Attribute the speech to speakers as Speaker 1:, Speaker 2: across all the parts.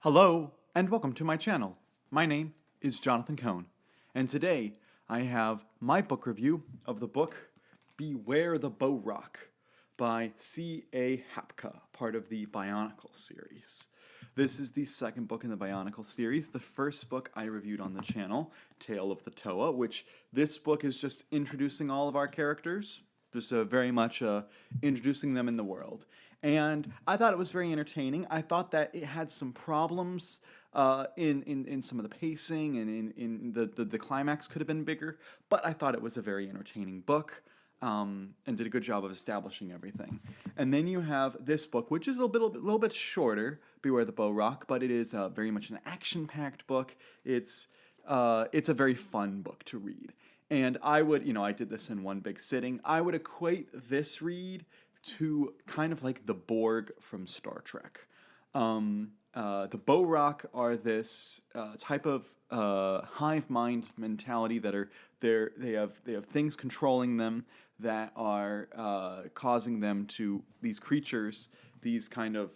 Speaker 1: Hello, and welcome to my channel. My name is Jonathan Cohn, and today I have my book review of the book Beware the Bohrok by C.A. Hapka, part of the Bionicle series. This is the second book in the Bionicle series. The first book I reviewed on the channel, Tale of the Toa, which this book is just introducing all of our characters, just very much introducing them in the world. And I thought it was very entertaining. I thought that it had some problems in some of the pacing and in the climax could have been bigger, but I thought it was a very entertaining book. And did a good job of establishing everything. And then you have this book, which is a little bit shorter, Beware the Bohrok, but it is very much an action-packed book. It's a very fun book to read. And I would, I did this in one big sitting. I would equate this read to kind of like the Borg from Star Trek. The Bohrok are this type of hive mind mentality that are they have things controlling them that are causing them to these creatures, these kind of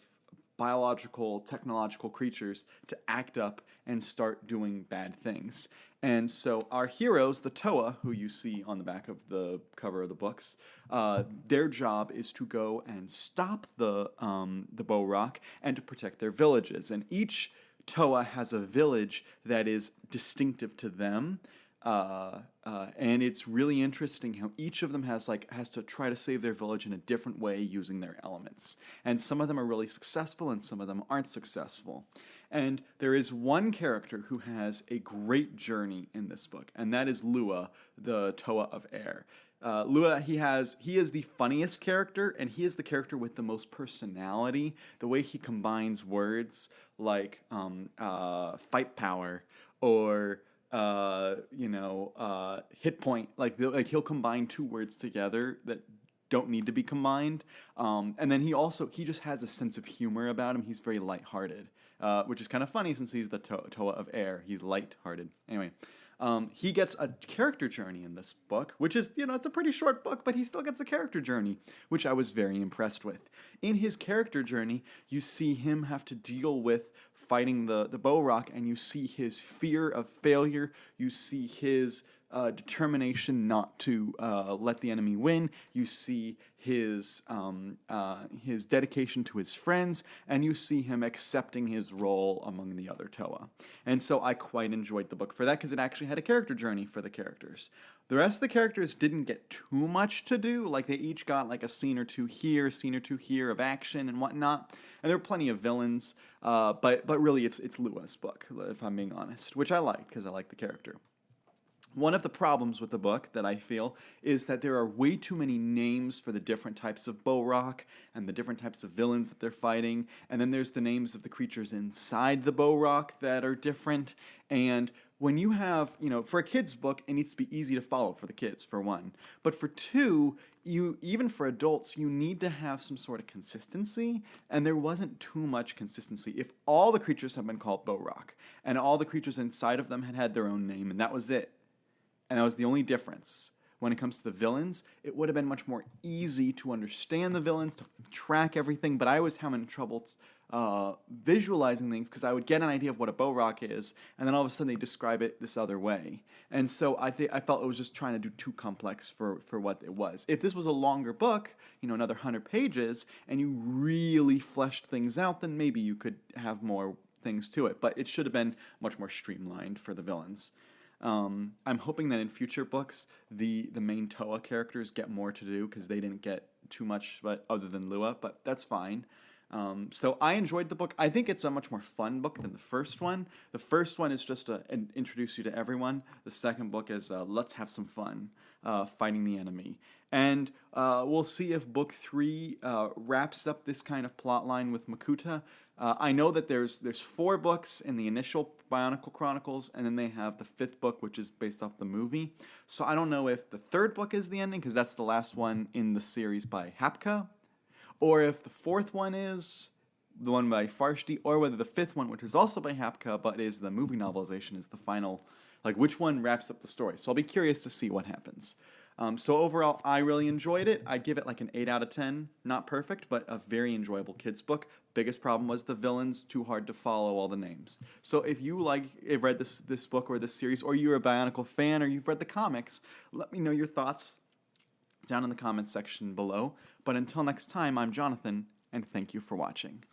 Speaker 1: biological, technological creatures to act up and start doing bad things. And so our heroes, the Toa, who you see on the back of the cover of the books, their job is to go and stop the Bohrok and to protect their villages. And each Toa has a village that is distinctive to them. And it's really interesting how each of them has to try to save their village in a different way using their elements. And some of them are really successful and some of them aren't successful. And there is one character who has a great journey in this book, and that is Lua, the Toa of Air. Lua, he is the funniest character, and he is the character with the most personality. The way he combines words like fight power or hit point, like he'll combine two words together that don't need to be combined. And then he just has a sense of humor about him. He's very lighthearted, which is kind of funny since he's the Toa of Air. He's lighthearted. Anyway, he gets a character journey in this book, which is, it's a pretty short book, but he still gets a character journey, which I was very impressed with. In his character journey, you see him have to deal with fighting the Bohrok, and you see his fear of failure. You see his determination not to let the enemy win. You see his dedication to his friends, and you see him accepting his role among the other Toa. And so I quite enjoyed the book for that because it actually had a character journey for the characters. The rest of the characters didn't get too much to do. Like they each got like a scene or two here of action and whatnot. And there were plenty of villains, but really it's Lua's book, if I'm being honest, which I liked because I like the character. One of the problems with the book that I feel is that there are way too many names for the different types of Bohrok and the different types of villains that they're fighting. And then there's the names of the creatures inside the Bohrok that are different. And when you have, for a kid's book, it needs to be easy to follow for the kids, for one. But for two, even for adults, you need to have some sort of consistency, and there wasn't too much consistency. If all the creatures had been called Bohrok, and all the creatures inside of them had their own name, and that was it, and that was the only difference. When it comes to the villains, it would have been much more easy to understand the villains, to track everything, but I was having trouble visualizing things because I would get an idea of what a Bohrok is, and then all of a sudden they describe it this other way. And so I felt it was just trying to do too complex for what it was. If this was a longer book, another 100 pages, and you really fleshed things out, then maybe you could have more things to it. But it should have been much more streamlined for the villains. I'm hoping that in future books, the main Toa characters get more to do because they didn't get too much other than Lua, but that's fine. So I enjoyed the book. I think it's a much more fun book than the first one. The first one is just to introduce you to everyone. The second book is let's have some fun fighting the enemy. And we'll see if book 3 wraps up this kind of plot line with Makuta. I know that there's 4 books in the initial Bionicle Chronicles, and then they have the 5th book, which is based off the movie. So I don't know if the 3rd book is the ending, because that's the last one in the series by Hapka, or if the 4th one is the one by Farshdi, or whether the 5th one, which is also by Hapka, but is the movie novelization, is the final, which one wraps up the story. So I'll be curious to see what happens. So overall, I really enjoyed it. I'd give it like an 8 out of 10. Not perfect, but a very enjoyable kids book. Biggest problem was the villains, too hard to follow all the names. So if you have read this book or this series, or you're a Bionicle fan, or you've read the comics, let me know your thoughts down in the comments section below. But until next time, I'm Jonathan, and thank you for watching.